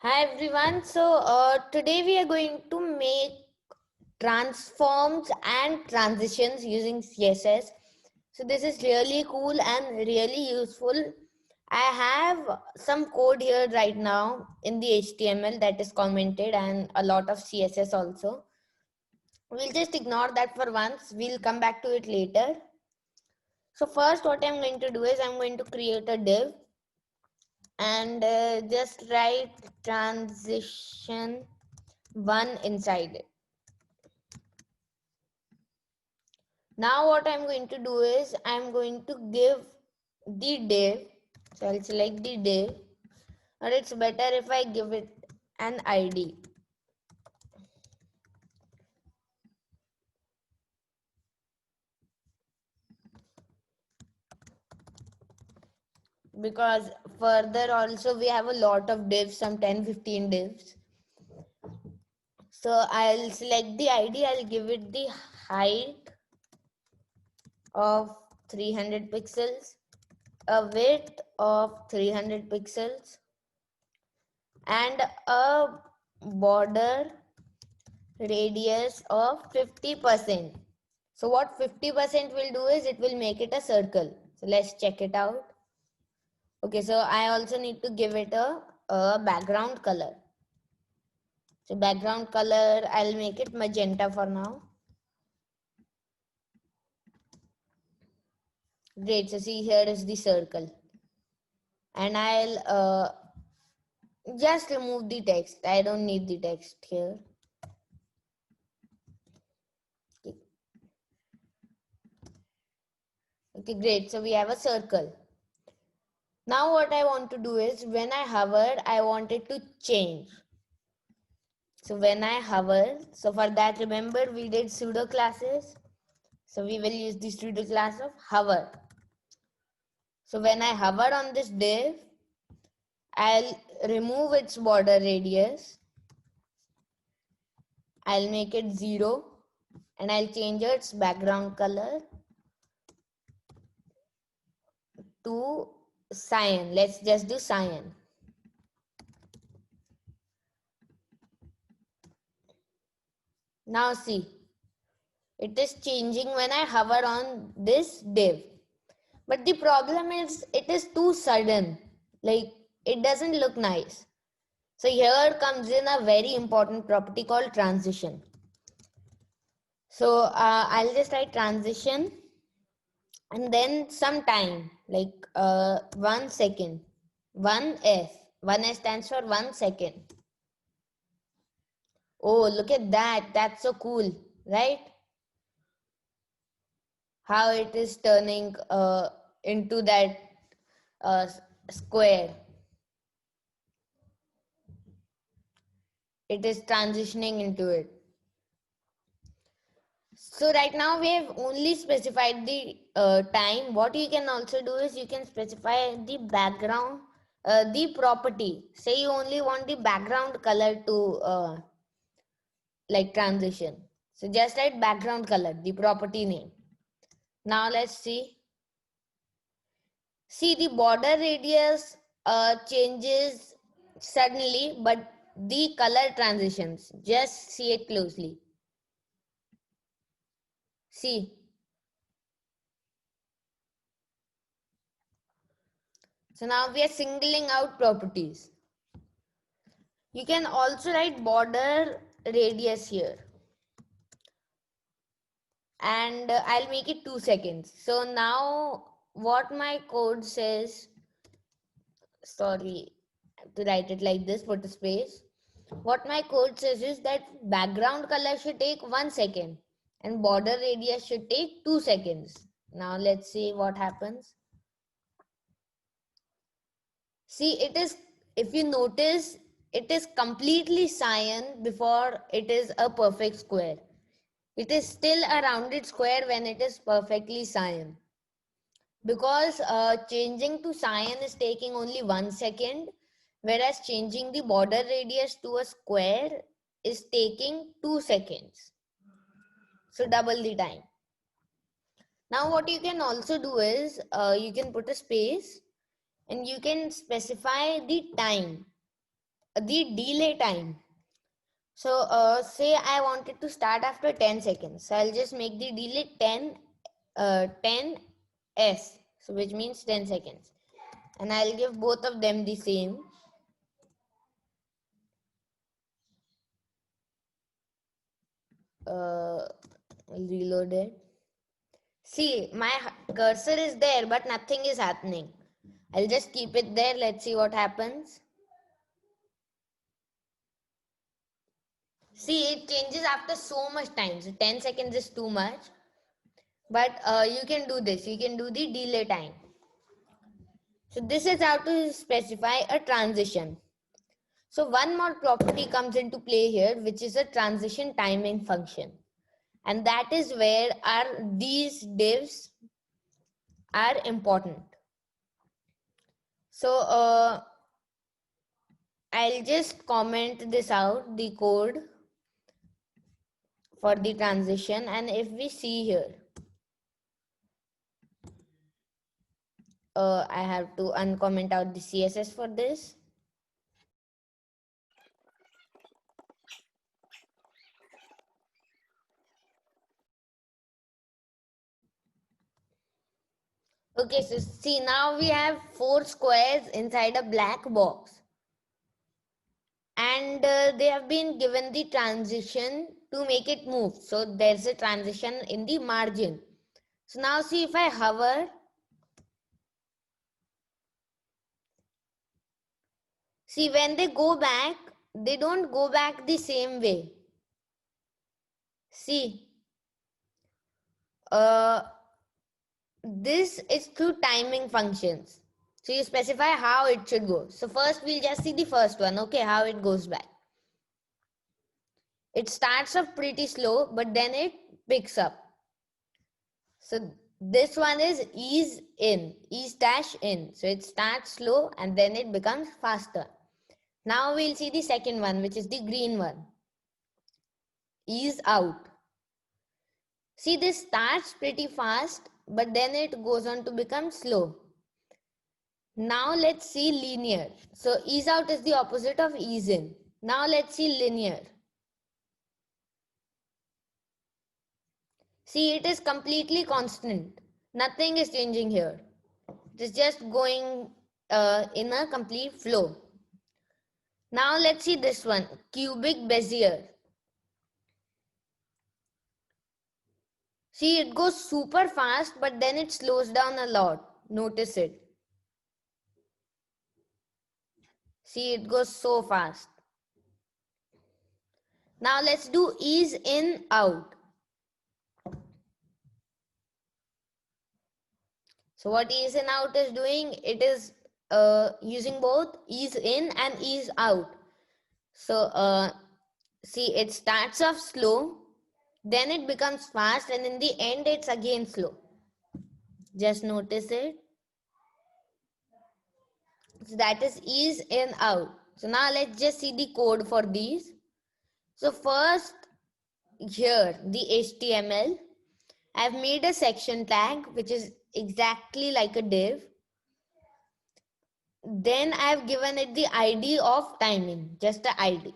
Hi everyone. Today we are going to make transforms and transitions using CSS. So this is really cool and really useful. I have some code here right now in the HTML that is commented and a lot of CSS also. We'll just ignore that for once. We'll come back to it later. So first what I'm going to do is I'm going to create a div and just write transition one inside it. Now what I'm going to do is I'm going to give the div. So I'll select the div, or it's better if I give it an ID. Because further also we have a lot of divs, some 10-15 divs. So I'll select the ID, I'll give it the height of 300 pixels, a width of 300 pixels, and a border radius of 50%. So what 50% will do is it will make it a circle. So let's check it out. Okay, so I also need to give it a background color. So background color, I'll make it magenta for now. Great, so see here is the circle. And I'll just remove the text. I don't need the text here. Okay, great. So we have a circle. Now what I want to do is when I hover, I want it to change. So when I hover, so for that remember we did pseudo classes. So we will use the pseudo class of hover. So when I hover on this div, I'll remove its border radius. I'll make it 0 and I'll change its background color to cyan. Let's just do cyan. Now see, it is changing when I hover on this div. But the problem is it is too sudden. Like it doesn't look nice. So here comes in a very important property called transition. So I'll just write transition and then some time like 1 second. 1s. 1s stands for 1 second. Oh, look at that. That's so cool, right? How it is turning into that square. It is transitioning into it. So right now we have only specified the time. What you can also do is you can specify the background, the property. Say you only want the background color to like transition. So just write background color, the property name. Now let's see. See the border radius changes suddenly, but the color transitions. Just see it closely. See. So now we are singling out properties. You can also write border radius here. And I'll make it 2 seconds. So now what my code says, sorry, I have to write it like this, put a space. What my code says is that background color should take 1 second and border radius should take 2 seconds. Now let's see what happens. See, it is, if you notice, it is completely cyan before it is a perfect square. It is still a rounded square when it is perfectly cyan. Because changing to cyan is taking only 1 second, whereas changing the border radius to a square is taking 2 seconds. So double the time. Now what you can also do is you can put a space and you can specify the time. the delay time. So say I wanted to start after 10 seconds. So I'll just make the delay 10s. So which means 10 seconds. And I'll give both of them the same. Reload it. See, my cursor is there, but nothing is happening. I'll just keep it there. Let's see what happens. See, it changes after so much time. So 10 seconds is too much. But you can do this. You can do the delay time. So this is how to specify a transition. So one more property comes into play here, which is a transition timing function. And that is where these divs are important. So I'll just comment this out, the code for the transition. And if we see here, I have to uncomment out the CSS for this. Okay, so see, now we have 4 squares inside a black box. And they have been given the transition to make it move. So there's a transition in the margin. So now see, if I hover, see when they go back, they don't go back the same way. See, this is through timing functions. So you specify how it should go. So first we'll just see the first one, okay, how it goes back. It starts off pretty slow, but then it picks up. So this one is ease in, ease dash in. So it starts slow and then it becomes faster. Now we'll see the second one, which is the green one. Ease out. See, this starts pretty fast, but then it goes on to become slow. Now let's see linear. So ease out is the opposite of ease in. Now let's see linear. See, it is completely constant. Nothing is changing here. It is just going in a complete flow. Now let's see this one, cubic Bezier. See, it goes super fast, but then it slows down a lot. Notice it. See, it goes so fast. Now let's do ease in, out. So what ease in, out is doing, it is using both ease in and ease out. So see, it starts off slow, then it becomes fast, and in the end it's again slow. Just notice it. So that is ease in, out. So now let's just see the code for these. So first here, the HTML, I've made a section tag which is exactly like a div. Then I've given it the ID of timing, just the ID.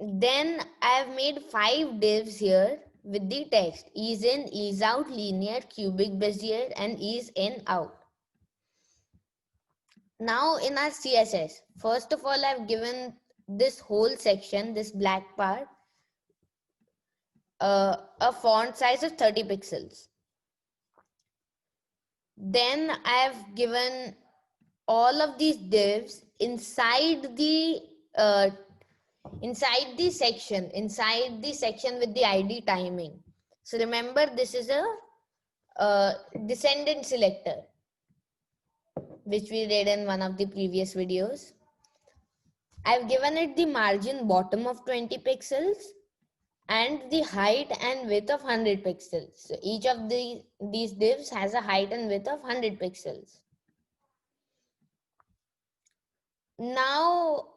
Then I've made 5 divs here with the text ease in, ease out, linear, cubic Bezier, and ease in, out. Now in our CSS, first of all, I've given this whole section, this black part, a font size of 30 pixels. Then I've given all of these divs inside the section with the ID timing. So remember, this is a descendant selector, which we read in one of the previous videos. I've given it the margin bottom of 20 pixels and the height and width of 100 pixels. So each of these divs has a height and width of 100 pixels. Now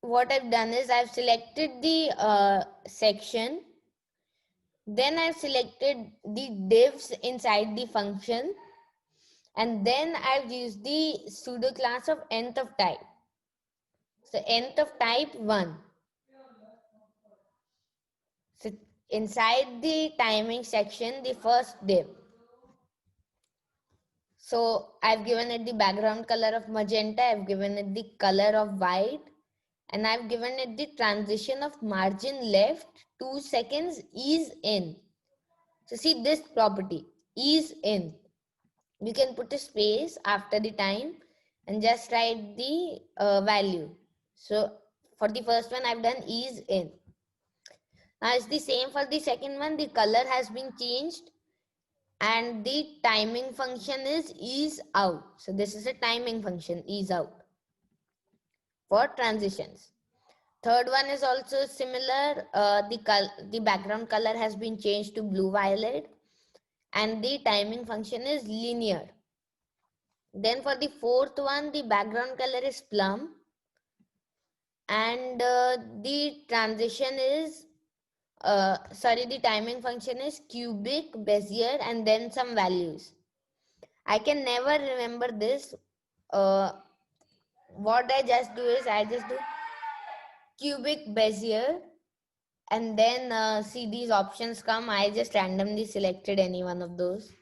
what I've done is I've selected the section, then I've selected the divs inside the function, and then I've used the pseudo class of nth of type. So nth of type 1. So inside the timing section, the first div. So I've given it the background color of magenta, I've given it the color of white, and I've given it the transition of margin left 2 seconds ease in. So see this property, ease in. You can put a space after the time and just write the value. So for the first one, I've done ease in. Now it's the same for the second one. The color has been changed and the timing function is ease out. So this is a timing function, ease out, for transitions. Third one is also similar. The background color has been changed to blue violet and the timing function is linear. Then for the fourth one, the background color is plum and the transition is the timing function is cubic Bezier and then some values. I can never remember this. What I just do is I just do cubic Bezier and then see these options come. I just randomly selected any one of those.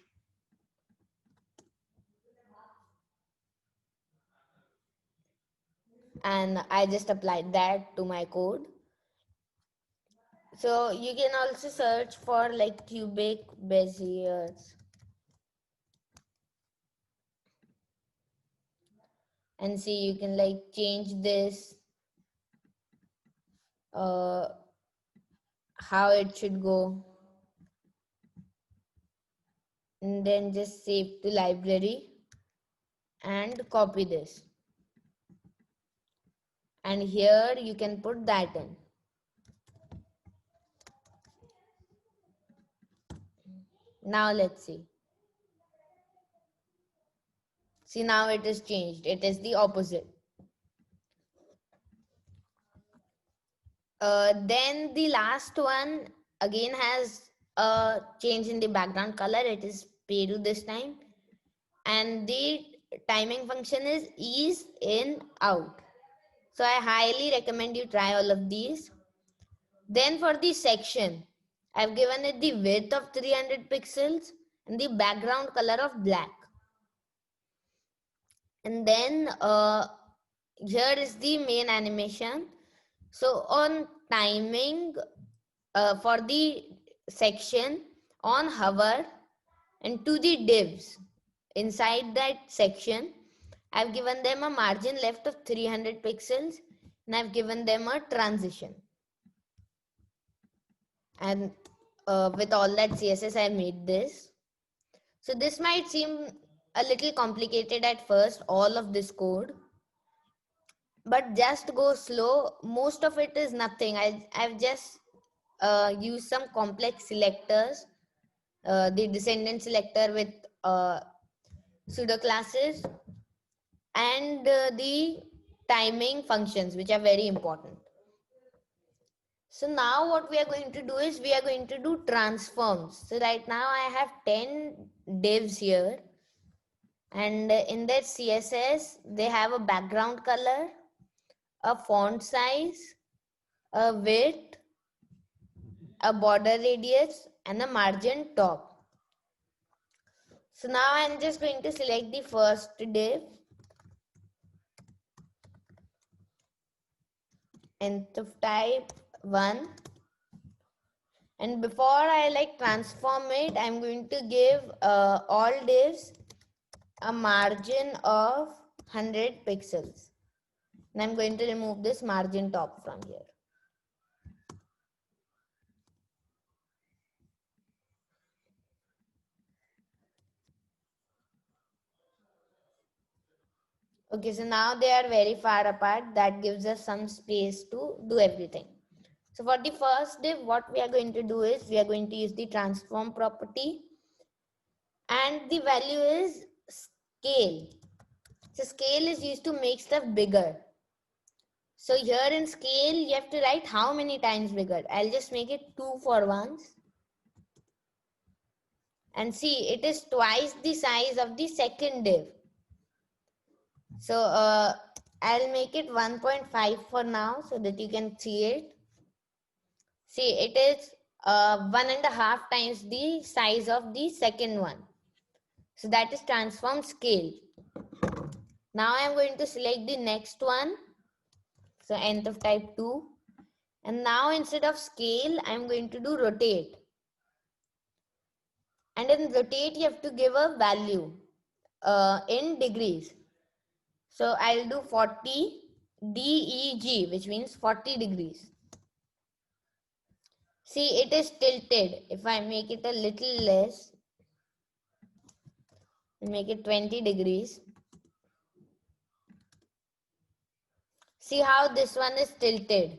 And I just applied that to my code. So you can also search for like cubic Beziers and see you can like change this how it should go and then just save to library and copy this and here you can put that in. Now let's see now it is changed, it is the opposite. Then the last one again has a change in the background color, it is Peru this time and the timing function is ease in out. So I highly recommend you try all of these. Then for the section, I've given it the width of 300 pixels and the background color of black. And then here is the main animation. So on timing for the section, on hover and to the divs inside that section, I've given them a margin left of 300 pixels and I've given them a transition. And with all that CSS, I made this. So this might seem a little complicated at first, all of this code, but just go slow. Most of it is nothing. I've just used some complex selectors, the descendant selector with pseudo classes and the timing functions, which are very important. So now what we are going to do is we are going to do transforms. So right now I have 10 divs here and in their CSS, they have a background color, a font size, a width, a border radius and a margin top. So now I'm just going to select the first div, nth of type 1. And before I like transform it, I'm going to give all divs a margin of 100 pixels. And I'm going to remove this margin top from here. Okay, so now they are very far apart. That gives us some space to do everything. So for the first div, what we are going to do is we are going to use the transform property and the value is scale. So scale is used to make stuff bigger. So here in scale, you have to write how many times bigger. I'll just make it 2 for once. And see, it is twice the size of the second div. So I'll make it 1.5 for now so that you can see it. See, it is 1.5 times the size of the second one. So that is transform scale. Now I'm going to select the next one. So nth of type 2. And now instead of scale, I'm going to do rotate. And in rotate, you have to give a value in degrees. So I'll do 40 DEG, which means 40 degrees. See, it is tilted. If I make it a little less, make it 20 degrees. See how this one is tilted.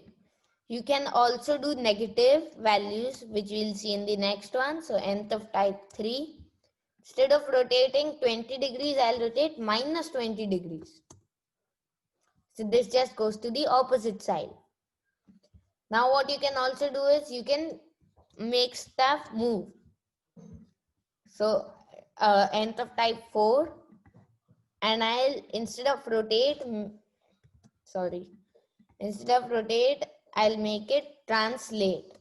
You can also do negative values, which we'll see in the next one. So nth of type 3. Instead of rotating 20 degrees, I'll rotate minus 20 degrees. So this just goes to the opposite side. Now what you can also do is you can make stuff move. So nth of type 4, and I'll instead of rotate, I'll make it translate.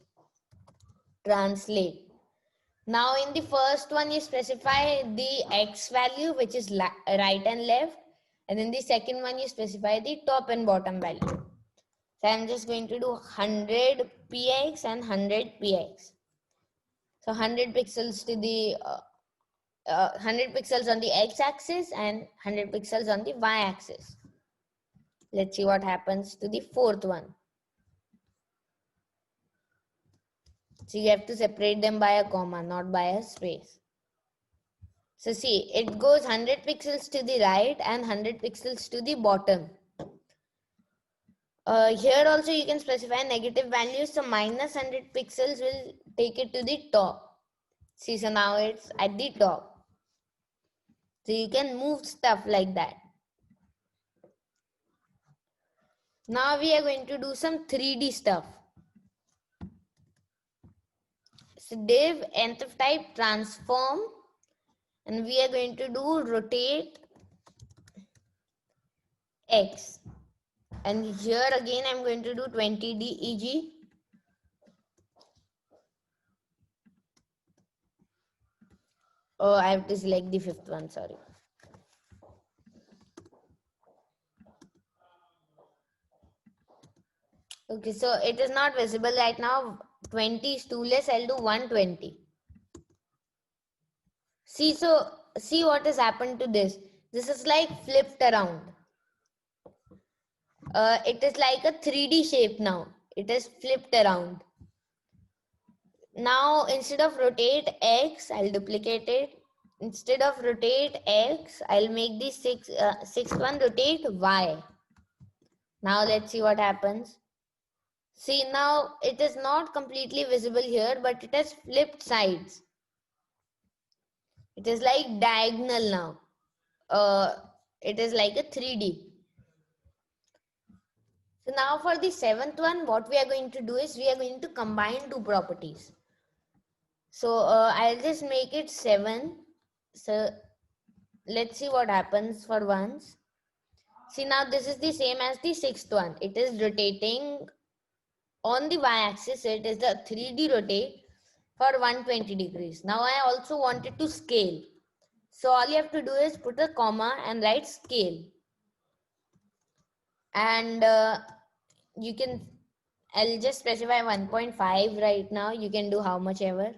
Now in the first one you specify the x value, which is right and left, and in the second one you specify the top and bottom value. So I'm just going to do 100 px and 100 px. So 100 pixels to the 100 pixels on the x-axis and 100 pixels on the y-axis. Let's see what happens to the fourth one. So you have to separate them by a comma, not by a space. So see, it goes 100 pixels to the right and 100 pixels to the bottom. Here also you can specify negative values. So minus 100 pixels will take it to the top. See, so now it's at the top. So you can move stuff like that. Now we are going to do some 3D stuff. So div nth of type transform, and we are going to do rotate x. And here again I'm going to do 20 DEG. Oh, I have to select the fifth one, sorry. Okay, so it is not visible right now. 20 is too less, I'll do 120. See, so see what has happened to this. This is like flipped around. It is like a 3D shape now. It is flipped around. Now instead of rotate x, I'll duplicate it. Instead of rotate x, I'll make the sixth one rotate y. Now let's see what happens. See, now it is not completely visible here, but it has flipped sides. It is like diagonal now. It is like a 3D. So now for the seventh one, what we are going to do is we are going to combine two properties. So I'll just make it 7. So let's see what happens for once. See, now this is the same as the sixth one. It is rotating on the y-axis. It is the 3D rotate for 120 degrees. Now I also wanted to scale. So all you have to do is put a comma and write scale. And you can, I'll just specify 1.5 right now. You can do how much ever.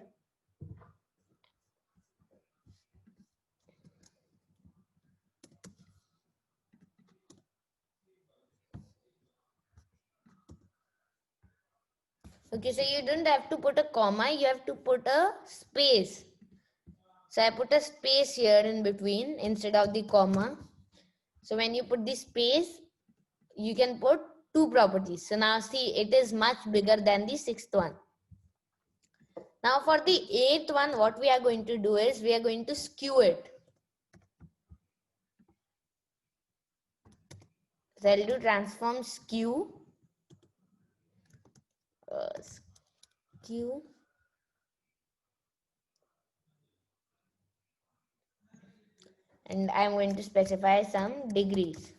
Okay, so you don't have to put a comma, you have to put a space. So I put a space here in between instead of the comma. So when you put the space, you can put two properties. So now see, it is much bigger than the sixth one. Now for the eighth one, what we are going to do is we are going to skew it. So I'll do transform skew. Skew. And I'm going to specify some degrees.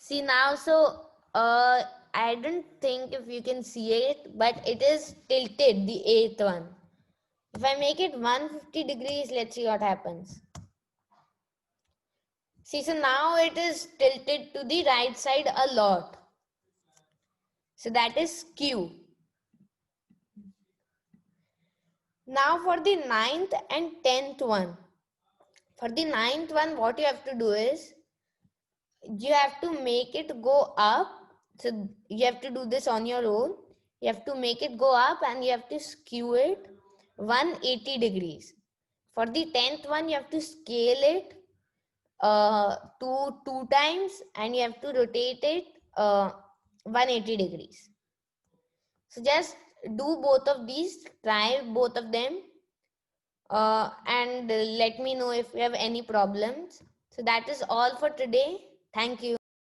See now, so I don't think if you can see it, but it is tilted, the eighth one. If I make it 150 degrees, let's see what happens. See, so now it is tilted to the right side a lot. So that is skew. Now for the 9th and 10th one. For the 9th one, what you have to do is, you have to make it go up. So you have to do this on your own. You have to make it go up and you have to skew it 180 degrees. For the 10th one, you have to scale it to 2 times and you have to rotate it 180 degrees. So just do both of these, try both of them, and let me know if you have any problems. So that is all for today. Thank you.